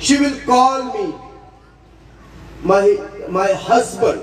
She will call me my husband।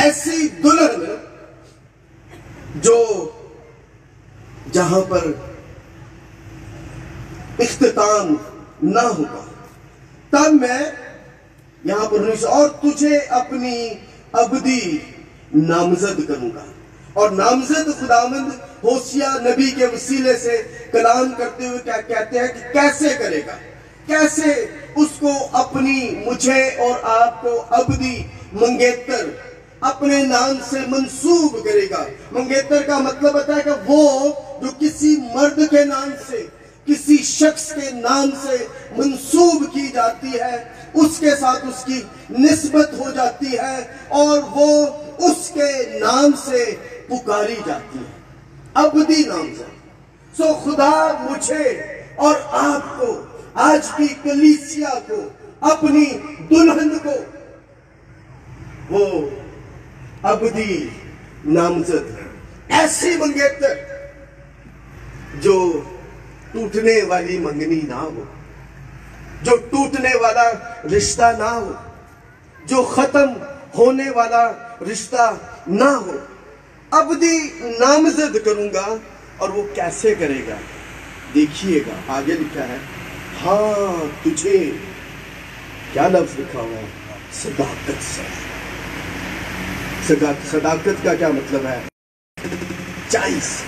ایسی دلہن جو جہاں پر اختتام نہ ہوگا، تب میں یہاں پر اور تجھے اپنی ابدی نامزد کروں گا. اور نامزد خداوند ہوسیہ نبی کے وسیلے سے کلام کرتے ہوئے کیا کہتے ہیں کہ کیسے کرے گا، کیسے اس کو اپنی مجھے اور آپ کو ابدی منگیتر اپنے نام سے منسوب کرے گا. منگیتر کا مطلب ہوتا ہے کہ وہ جو کسی مرد کے نام سے، کسی شخص کے نام سے منسوب کی جاتی ہے، اس کے ساتھ اس کی نسبت ہو جاتی ہے اور وہ اس کے نام سے پکاری جاتی ہے. ابدی نام سے. سو خدا مجھے اور آپ کو، آج کی کلیسیا کو، اپنی دلہن کو وہ ابدی نامزد، ایسی منگیتر جو ٹوٹنے والی منگنی نہ ہو، جو ٹوٹنے والا رشتہ نہ ہو، جو ختم ہونے والا رشتہ نہ ہو. ابدی نامزد کروں گا. اور وہ کیسے کرے گا؟ دیکھیے گا آگے لکھا ہے، ہاں تجھے، کیا لفظ لکھا ہوا ہے؟ صداقت سے. صداقت کا کیا مطلب ہے؟ سچائی سے،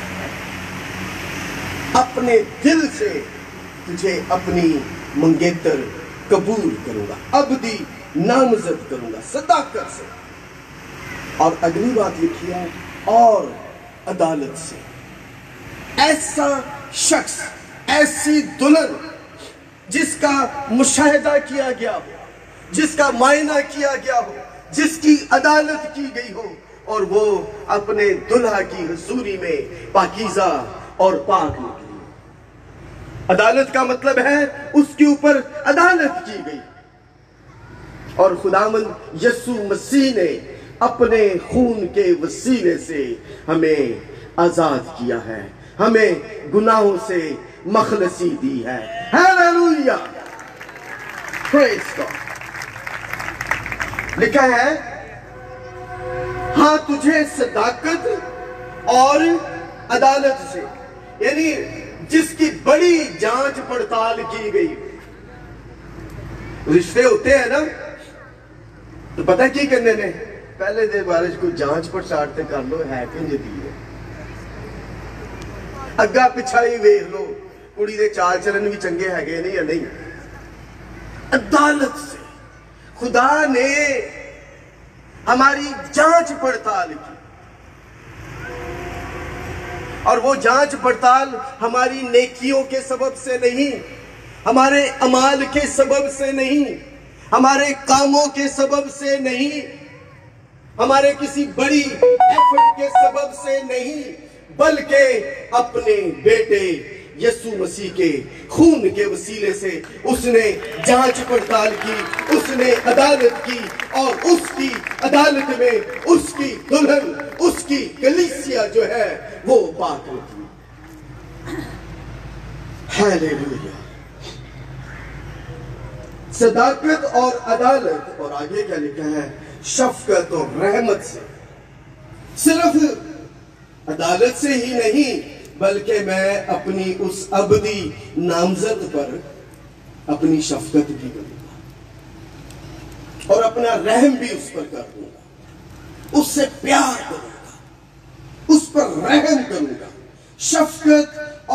اپنے دل سے تجھے اپنی منگیتر قبول کروں گا، ابدی نامزد کروں گا صداقت سے. اور اگلی بات لکھی ہے، اور عدالت سے. ایسا شخص، ایسی دلہن جس کا مشاہدہ کیا گیا ہو، جس کا معائنہ کیا گیا ہو، جس کی عدالت کی گئی ہو، اور وہ اپنے دلہا کی حضوری میں پاکیزہ اور پاک نکلی. عدالت کا مطلب ہے اس کے اوپر عدالت کی گئی. اور خداوند یسوع مسیح نے اپنے خون کے وسیلے سے ہمیں آزاد کیا ہے، ہمیں گناہوں سے مخلصی دی ہے. ہیلیلویا، پریز گاڈ. لکھا ہے، ہاں تجھے صداقت اور عدالت سے، یعنی جس کی بڑی جانچ پڑتال کی گئی. رشتے ہوتے ہیں نا تو پتہ کی کرنے نے، پہلے دے بارش کو جانچ پڑتال کر لو ہے کہ جدی ہے، اگا پچھائی ویکھ لو کڑی دے چال چلن بھی چنگے ہے گئے نہیں یا نہیں. عدالت سے خدا نے ہماری جانچ پڑتال کی. اور وہ جانچ پڑتال ہماری نیکیوں کے سبب سے نہیں، ہمارے اعمال کے سبب سے نہیں، ہمارے کاموں کے سبب سے نہیں، ہمارے کسی بڑی ایفرٹ کے سبب سے نہیں، بلکہ اپنے بیٹے یسوع مسیح کے خون کے وسیلے سے اس نے جانچ پڑتال کی، اس نے عدالت کی، اور اس کی عدالت میں اس کی دلہن، اس کی کلیسیا جو ہے وہ پاک ہوتی ہے. ہیلیلویا. صداقت اور عدالت. اور آگے کیا لکھا ہے؟ شفقت اور رحمت سے. صرف عدالت سے ہی نہیں بلکہ میں اپنی اس ابدی نامزد پر اپنی شفقت بھی کروں گا اور اپنا رحم بھی اس پر کر دوں گا، اس سے پیار کروں گا، اس پر رحم کروں گا. شفقت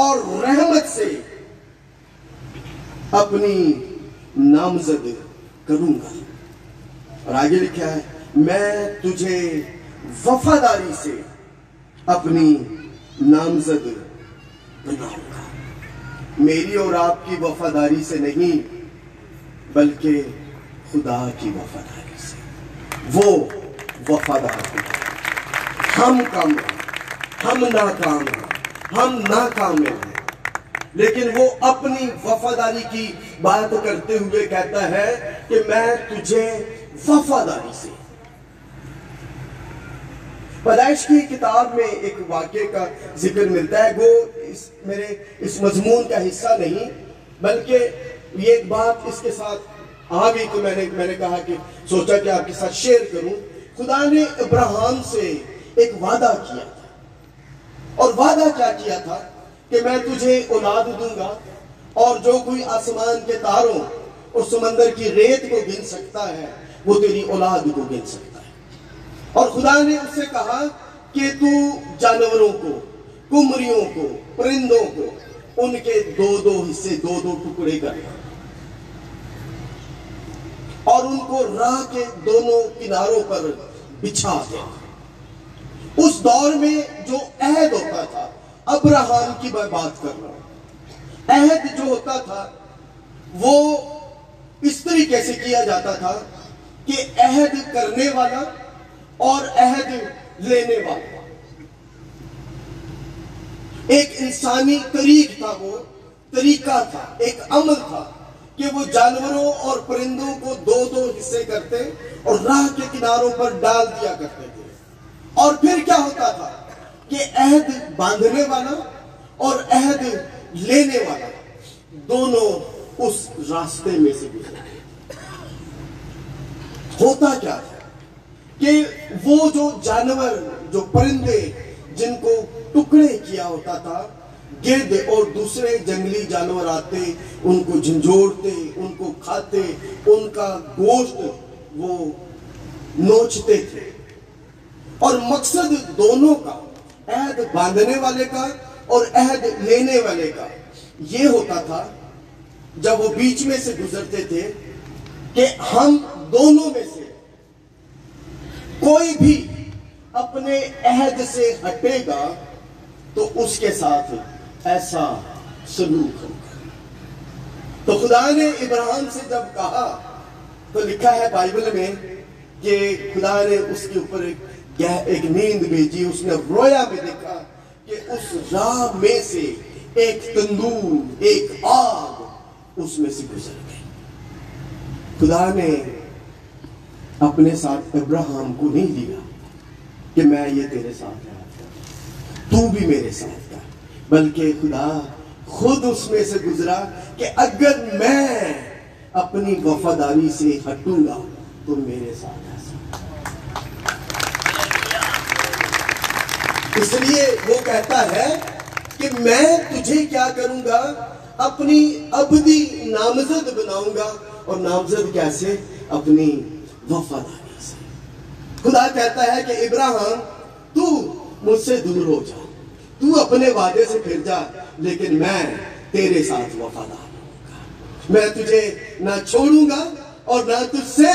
اور رحمت سے اپنی نامزد کروں گا. اور آگے لکھا ہے، میں تجھے وفاداری سے اپنی نامزد بناؤں گا. میری اور آپ کی وفاداری سے نہیں بلکہ خدا کی وفاداری سے. وہ وفادار ہے. ہم کم ہیں، ہم ناکام ہیں، ہم ناکامل ہیں، لیکن وہ اپنی وفاداری کی بات کرتے ہوئے کہتا ہے کہ میں تجھے وفاداری سے. پیدائش کی کتاب میں ایک واقعے کا ذکر ملتا ہے، وہ میرے اس مضمون کا حصہ نہیں، بلکہ یہ ایک بات اس کے ساتھ آ گئی تو میں نے کہا کہ سوچا کہ آپ کے ساتھ شیئر کروں. خدا نے ابراہیم سے ایک وعدہ کیا تھا، اور وعدہ کیا کیا تھا کہ میں تجھے اولاد دوں گا، اور جو کوئی آسمان کے تاروں اور سمندر کی ریت کو گن سکتا ہے وہ تیری اولاد کو گن سکتا ہے۔ اور خدا نے اس سے کہا کہ تو جانوروں کو، کمریوں کو، پرندوں کو ان کے دو دو حصے، دو دو ٹکڑے کر دے، اور ان کو راہ کے دونوں کناروں پر بچھا دے۔ اس دور میں جو عہد ہوتا تھا، ابراہیم کی میں بات کر رہا ہوں، عہد جو ہوتا تھا وہ اس طریقے سے کیا جاتا تھا کہ عہد کرنے والا اور عہد لینے والا ایک انسانی طریق تھا، وہ طریقہ تھا، ایک عمل تھا کہ وہ جانوروں اور پرندوں کو دو دو حصے کرتے اور راہ کے کناروں پر ڈال دیا کرتے تھے۔ اور پھر کیا ہوتا تھا کہ عہد باندھنے والا اور عہد لینے والا دونوں اس راستے میں سے گزرتے۔ ہوتا کیا تھا کہ وہ جو جانور، جو پرندے جن کو ٹکڑے کیا ہوتا تھا، گرد اور دوسرے جنگلی جانور آتے، ان کو جھنجھوڑتے، ان کو کھاتے، ان کا گوشت وہ نوچتے تھے۔ اور مقصد دونوں کا، عہد باندھنے والے کا اور عہد لینے والے کا، یہ ہوتا تھا جب وہ بیچ میں سے گزرتے تھے کہ ہم دونوں میں سے کوئی بھی اپنے عہد سے ہٹے گا تو اس کے ساتھ ایسا سلوک ہوگا۔ تو خدا نے ابراہیم سے جب کہا تو لکھا ہے بائبل میں کہ خدا نے اس کے اوپر ایک نیند بھیجی، اس نے رویا میں دیکھا کہ اس راہ میں سے ایک تندور، ایک آگ اس میں سے گزر گئی۔ خدا نے اپنے ساتھ ابراہیم کو نہیں لیا کہ میں یہ تیرے ساتھ رہا، تو بھی میرے ساتھ رہا، بلکہ خدا خود اس میں سے گزرا کہ اگر میں اپنی وفاداری سے ہٹوں گا تو میرے ساتھ ایسا۔ اس لیے وہ کہتا ہے کہ میں تجھے کیا کروں گا، اپنی ابدی نامزد بناؤں گا۔ اور نامزد کیسے؟ اپنی وفاداری سے۔ خدا کہتا ہے کہ ابراہیم تو مجھ سے دور ہو جا، تو اپنے وعدے سے پھر جا، لیکن میں تیرے ساتھ وفادار ہوں گا، میں تجھے نہ چھوڑوں گا اور نہ تجھ سے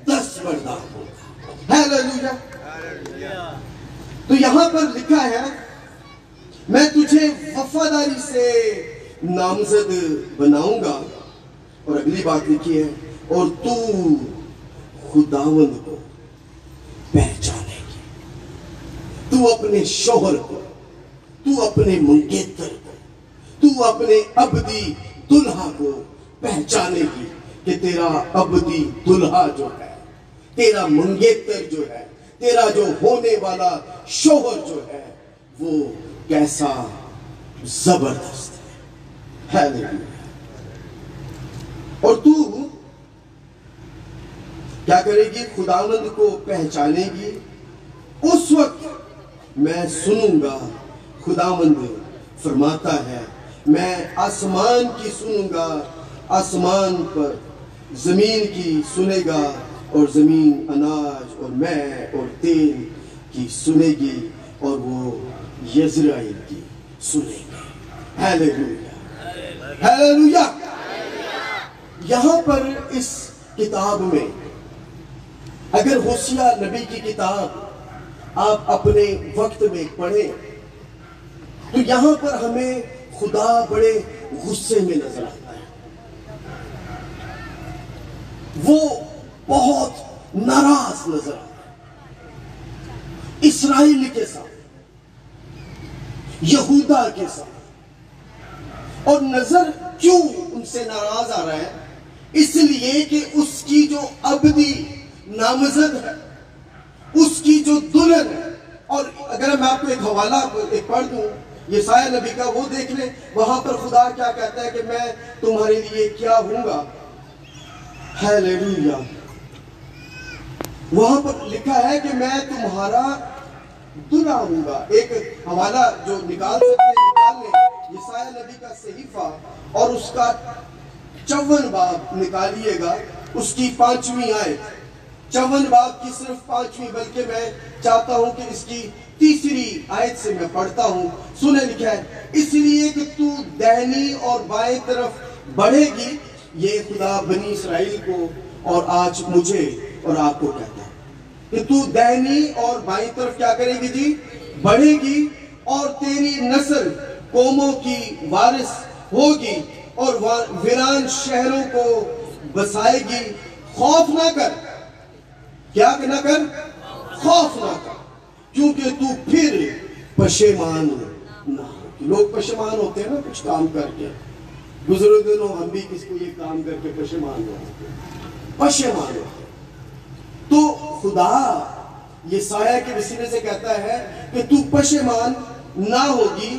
دستبردار ہوں گا۔ ہیلیلویا۔ تو یہاں پر لکھا ہے میں تجھے وفاداری سے نامزد بناؤں گا، اور اگلی بات لکھی ہے اور تو خداوند کو پہچانے گی، تو اپنے شوہر کو، تو اپنے منگیتر کو، تو اپنے ابدی دلہا کو پہچانے گی کہ تیرا ابدی دلہا جو ہے، تیرا منگیتر جو ہے، تیرا جو ہونے والا شوہر جو ہے وہ کیسا زبردست ہے۔ ہیلیلویا۔ اور تو کیا کرے گی؟ خداوند کو پہچانے گی۔ اس وقت میں سنوں گا، خداوند فرماتا ہے میں آسمان کی سنوں گا، آسمان پر زمین کی سنے گا، اور زمین اناج اور میں اور تیل کی سنے گی، اور وہ یزرائیل کی سنے گی۔ Hallelujah, hallelujah. یہاں پر اس کتاب میں اگر ہوشیہ نبی کی کتاب آپ اپنے وقت میں پڑھیں تو یہاں پر ہمیں خدا بڑے غصے میں نظر آتا ہے، وہ بہت ناراض نظر آتا ہے اسرائیل کے ساتھ، یہودا کے ساتھ۔ اور نظر کیوں ان سے ناراض آ رہا ہے؟ اس لیے کہ اس کی جو ابدی نامزد ہے، اس کی جو دلہن ہے۔ اور اگر میں آپ کو ایک حوالہ پڑھ دوں یسایہ نبی کا، وہ دیکھ لیں، وہاں پر خدا کیا کہتا ہے کہ میں تمہارے لیے کیا ہوں گا۔ ہیلیلویا۔ وہاں پر لکھا ہے کہ میں تمہارا دلہا ہوں گا. ایک حوالہ جو نکال سکتے ہیں نکال لیں, یسایہ نبی کا صحیفہ اور اس کا 54 باب نکالیے گا, اس کی 5ویں آیت. 54 باب کی صرف 5ویں, بلکہ میں چاہتا ہوں کہ اس کی 3 آیت سے میں پڑھتا ہوں. سنیں لکھا ہے, اس لیے کہ تو دہنی اور بائیں طرف بڑھے گی. یہ خدا بنی اسرائیل کو اور آج مجھے اور آپ کو کہتا ہے کہ تو دہنی اور بائیں طرف کیا کرے گی جی, بڑھے گی, اور تیری نسل قوموں کی وارث ہوگی اور ویران شہروں کو بسائے گی. خوف نہ کر, کیا نہ کر, خوف نہ کر, کیونکہ تو پھر پشیمان نہ ہو. لوگ پشیمان ہوتے ہیں نا کچھ کام کر کے, گزرے دنوں ہم بھی کس کو یہ کام کر کے پشیمان ہوتے ہیں, پشیمان ہوتے ہیں. تو خدا یسایہ کے وسیلے سے کہتا ہے کہ تو پشیمان نہ ہوگی,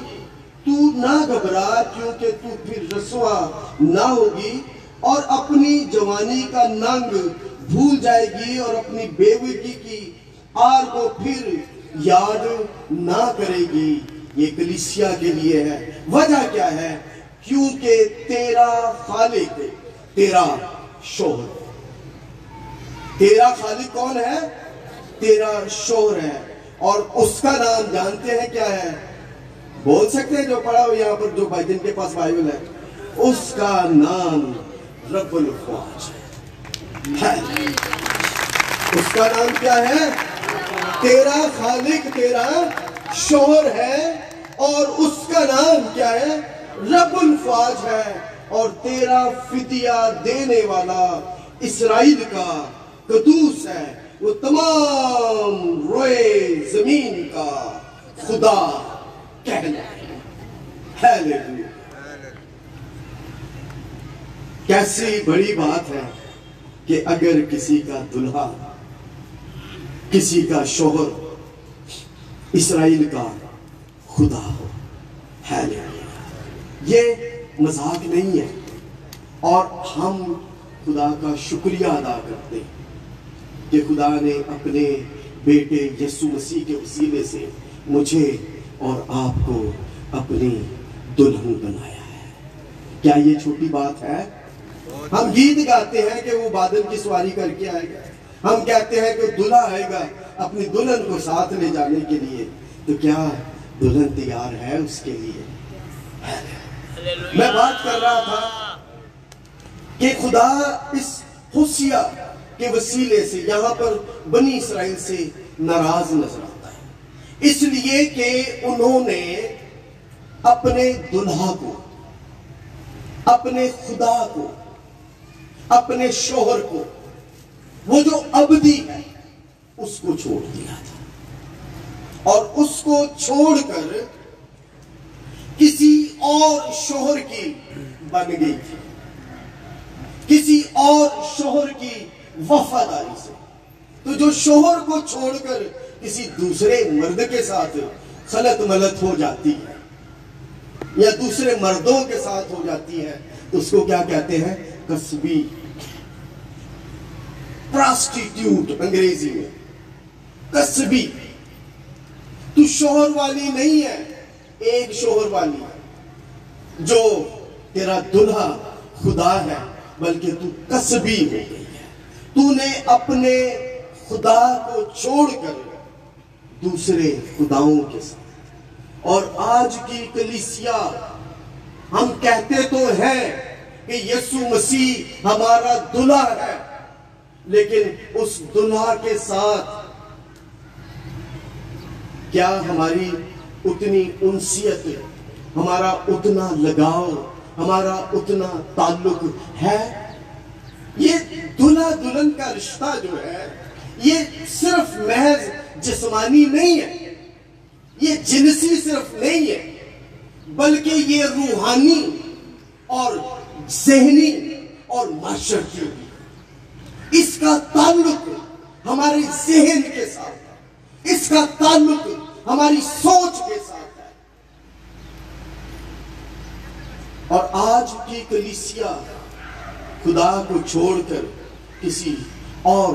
تو نہ گھبرا, کیونکہ تو پھر رسوا نہ ہوگی, اور اپنی جوانی کا ننگ بھول جائے گی, اور اپنی بیوگی کی آر کو پھر یاد نہ کرے گی. یہ کلیسیا کے لیے ہے. وجہ کیا ہے؟ کیونکہ تیرا خالق تیرا شوہر. تیرا خالق کون ہے؟ تیرا شوہر ہے. اور اس کا نام جانتے ہیں کیا ہے؟ بول سکتے ہیں جو پڑھا ہو یہاں پر, جو بھائی جن کے پاس بائبل ہے, اس کا نام رب الافواج ہے. اس کا نام کیا ہے؟ تیرا خالق تیرا شوہر ہے, اور اس کا نام کیا ہے؟ رب الافواج ہے. اور تیرا فدیہ دینے والا اسرائیل کا قدوس ہے, وہ تمام روئے زمین کا خدا کہلائے. ہیلیلویا. کیسی بڑی بات ہے کہ اگر کسی کا دلہا, کسی کا شوہر اسرائیل کا خدا ہو. ہیلیلویا. یہ مذاق نہیں ہے, اور ہم خدا کا شکریہ ادا کرتے ہیں کہ خدا نے اپنے بیٹے یسوع مسیح کے وسیلے سے مجھے اور آپ کو اپنی دلہن بنایا ہے. کیا یہ چھوٹی بات ہے؟ ہم گیت گاتے ہیں کہ وہ بادل کی سواری کر کے آئے گا, ہم کہتے ہیں کہ دلہا آئے گا اپنی دلہن کو ساتھ لے جانے کے لیے. تو کیا دلہن تیار ہے اس کے لیے؟ میں بات کر رہا تھا کہ خدا اس ہوشیہ کے وسیلے سے یہاں پر بنی اسرائیل سے ناراض نظر آتا ہے, اس لیے کہ انہوں نے اپنے دلہا کو, اپنے خدا کو, اپنے شوہر کو, وہ جو ابدی ہے, اس کو چھوڑ دیا تھا, اور اس کو چھوڑ کر کسی اور شوہر کی بن گئی تھی, کسی اور شوہر کی وفاداری سے. تو جو شوہر کو چھوڑ کر کسی دوسرے مرد کے ساتھ خلط ملط ہو جاتی ہے, یا دوسرے مردوں کے ساتھ ہو جاتی ہے, تو اس کو کیا کہتے ہیں؟ کسبی, پراسٹیٹیوٹ انگریزی میں, کسبی. تو شوہر والی نہیں ہے, ایک شوہر والی ہے جو تیرا دلہا خدا ہے, بلکہ تو کسبی ہو گئی ہے. تو نے اپنے خدا کو چھوڑ کر دوسرے خداؤں کے ساتھ. اور آج کی کلیسیا, ہم کہتے تو ہیں کہ یسوع مسیح ہمارا دلہا ہے, لیکن اس دلہا کے ساتھ کیا ہماری اتنی انسیت, ہمارا اتنا لگاؤ, ہمارا اتنا تعلق ہے؟ یہ دلہا دلہن کا رشتہ جو ہے, یہ صرف محض جسمانی نہیں ہے, یہ جنسی صرف نہیں ہے, بلکہ یہ روحانی اور ذہنی اور معاشرتی بھی. اس کا تعلق ہمارے ذہن کے ساتھ ہے, اس کا تعلق ہماری سوچ کے ساتھ ہے. اور آج کی کلیسیا خدا کو چھوڑ کر کسی اور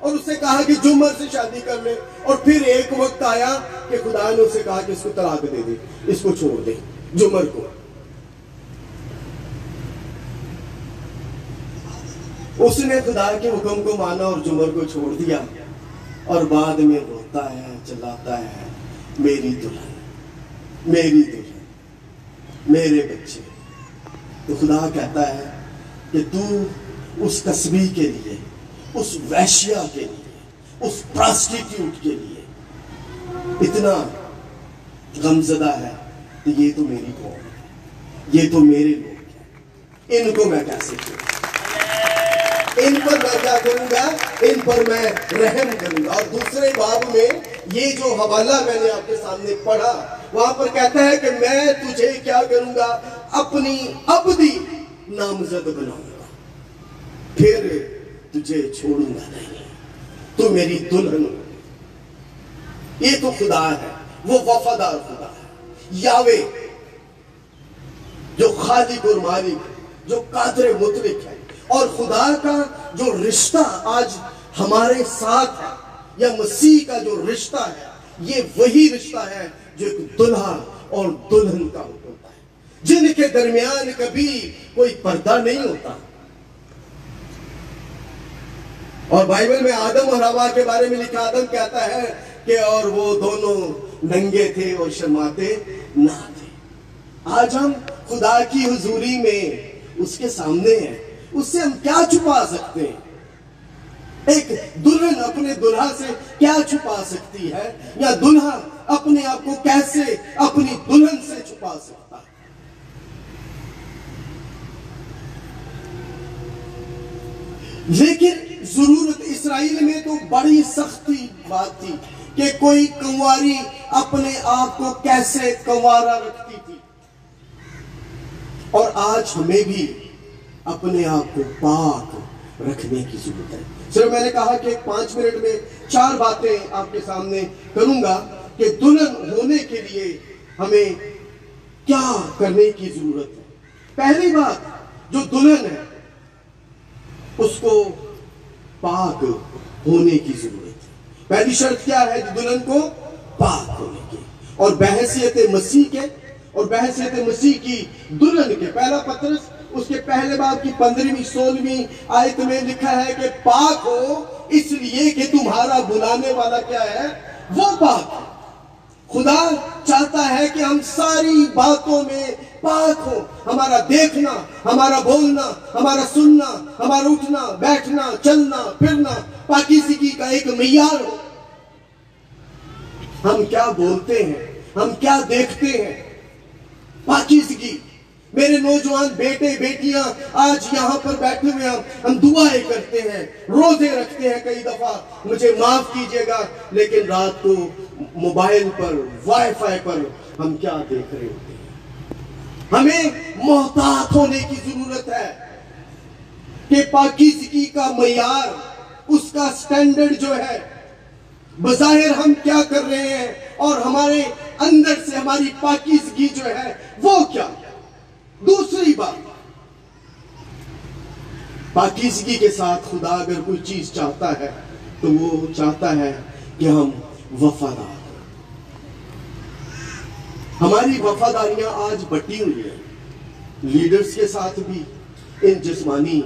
اور اس سے کہا کہ جمر سے شادی کر لے. اور پھر ایک وقت آیا کہ خدا نے اسے کہا کہ اس کو طلاق دے دے, اس کو چھوڑ دے, جمر کو. اس نے خدا کے حکم کو مانا اور جمر کو چھوڑ دیا, اور بعد میں روتا ہے, چلاتا ہے, میری دلہن, میری دلہن, میرے بچے. تو خدا کہتا ہے کہ تو اس تسبیح کے لیے, اس ویشیا کے لیے, اس پراسٹیٹیوٹ کے لیے اتنا غمزدہ ہے کہ یہ تو میری قوم ہے, یہ تو میرے لوگ ہیں, ان کو میں کیسے کروں, ان پر میں کیا کروں گا, ان پر میں رحم کروں گا. اور دوسرے باب میں یہ جو حوالہ میں نے آپ کے سامنے پڑھا, وہاں پر کہتا ہے کہ میں تجھے کیا کروں گا, اپنی ابدی نامزد بناؤں گا, پھر تجھے چھوڑوں گا نہیں, تو میری دلہن. یہ تو خدا ہے, وہ وفادار خدا ہے, یاوے جو خالق اور مالک, جو قادر مطلق ہے. اور خدا کا جو رشتہ آج ہمارے ساتھ ہے, یا مسیح کا جو رشتہ ہے, یہ وہی رشتہ ہے جو ایک دلہا اور دلہن کا ہوتا ہے, جن کے درمیان کبھی کوئی پردہ نہیں ہوتا. اور بائبل میں آدم اور حوا کے بارے میں لکھا, آدم کہتا ہے کہ اور وہ دونوں ننگے تھے اور شرماتے نہ تھے. آج ہم خدا کی حضوری میں اس کے سامنے ہیں, اس سے ہم کیا چھپا سکتے ہیں؟ ایک دلہن اپنے دلہا سے کیا چھپا سکتی ہے, یا دلہا اپنے آپ کو کیسے اپنی دلہن سے چھپا سکتا ہے؟ لیکن ضرورت اسرائیل میں تو بڑی سختی بات تھی کہ کوئی کنواری اپنے آپ کو کیسے کنوارا رکھتی تھی. اور آج ہمیں بھی اپنے آپ کو پاک رکھنے کی ضرورت ہے. صرف میں نے کہا کہ 5 منٹ میں 4 باتیں آپ کے سامنے کروں گا کہ دلہن ہونے کے لیے ہمیں کیا کرنے کی ضرورت ہے. پہلی بات, جو دلہن ہے اس کو پاک ہونے کی ضرورت ہے. پہلی شرط کیا ہے دلہن کو پاک ہونے کی, اور بحیثیت مسیح کے, اور بحیثیت مسیح کی دلہن کے. پہلا پترس اس کے پہلے باب کی 15ویں 16ویں آیت میں لکھا ہے کہ پاک ہو اس لیے کہ تمہارا بلانے والا کیا ہے, وہ پاک ہے. خدا چاہتا ہے کہ ہم ساری باتوں میں پاک ہو. ہمارا دیکھنا, ہمارا بولنا, ہمارا سننا, ہمارا اٹھنا, بیٹھنا, چلنا, پھرنا پاکیزگی کا ایک معیار ہو. ہم کیا بولتے ہیں, ہم کیا دیکھتے ہیں, پاکیزگی. میرے نوجوان بیٹے بیٹیاں آج یہاں پر بیٹھے ہوئے ہیں, ہم دعائیں کرتے ہیں, روزے رکھتے ہیں, کئی دفعہ مجھے معاف کیجئے گا, لیکن رات کو موبائل پر, وائی فائی پر ہم کیا دیکھ رہے ہوتے ہیں. ہمیں محتاط ہونے کی ضرورت ہے کہ پاکیزگی کا معیار, اس کا سٹینڈرڈ جو ہے, بظاہر ہم کیا کر رہے ہیں اور ہمارے اندر سے ہماری پاکیزگی جو ہے وہ کیا. دوسری بات, پاکیزگی کے ساتھ خدا اگر کوئی چیز چاہتا ہے تو وہ چاہتا ہے کہ ہم وفادار ہوں. ہماری وفاداریاں آج بٹی ہوئی ہیں, لیڈرز کے ساتھ بھی, ان جسمانی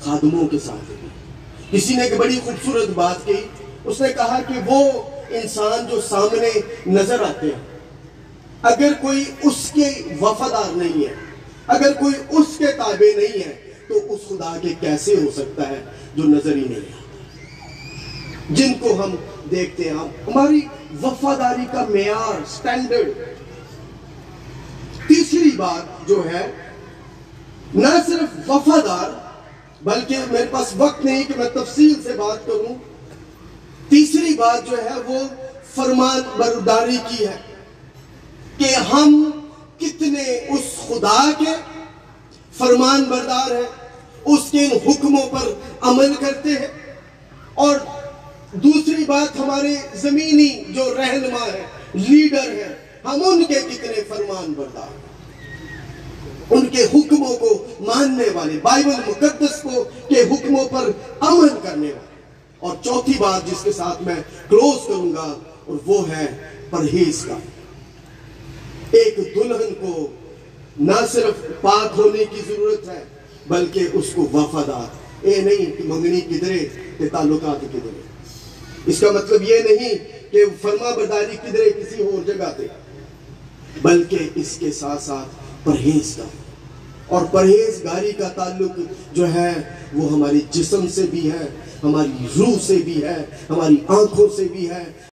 خادموں کے ساتھ بھی. کسی نے ایک بڑی خوبصورت بات کہی, اس نے کہا کہ وہ انسان جو سامنے نظر آتے ہیں, اگر کوئی اس کے وفادار نہیں ہے, اگر کوئی اس کے تابع نہیں ہے, تو اس خدا کے کیسے ہو سکتا ہے جو نظر ہی نہیں آتا, جن کو ہم دیکھتے ہیں. ہماری وفاداری کا معیار, سٹینڈرڈ. تیسری بات جو ہے, نہ صرف وفادار, بلکہ میرے پاس وقت نہیں کہ میں تفصیل سے بات کروں, تیسری بات جو ہے وہ فرمان برداری کی ہے کہ ہم کتنے اس خدا کے فرمان بردار ہیں, اس کے حکموں پر عمل کرتے ہیں. اور دوسری بات, ہمارے زمینی جو رہنما ہیں, لیڈر ہیں, ہم ان کے کتنے فرمان بردار ہیں, ان کے حکموں کو ماننے والے, بائبل مقدس کو کے حکموں پر عمل کرنے والے. اور چوتھی بات جس کے ساتھ میں کلوز کروں گا اور وہ ہے پرہیز کا۔ ایک دلہن کو نہ صرف پاک ہونے کی ضرورت ہے بلکہ اس کو وفادار، اے نہیں کہ منگنی کدرے تے تعلقات کدرے۔ اس کا مطلب یہ نہیں کہ فرما برداری کدرے کسی اور جگہ تے، بلکہ اس کے ساتھ ساتھ پرہیز کا۔ اور پرہیزگاری کا تعلق جو ہے وہ ہماری جسم سے بھی ہے، ہماری روح سے بھی ہے، ہماری آنکھوں سے بھی ہے۔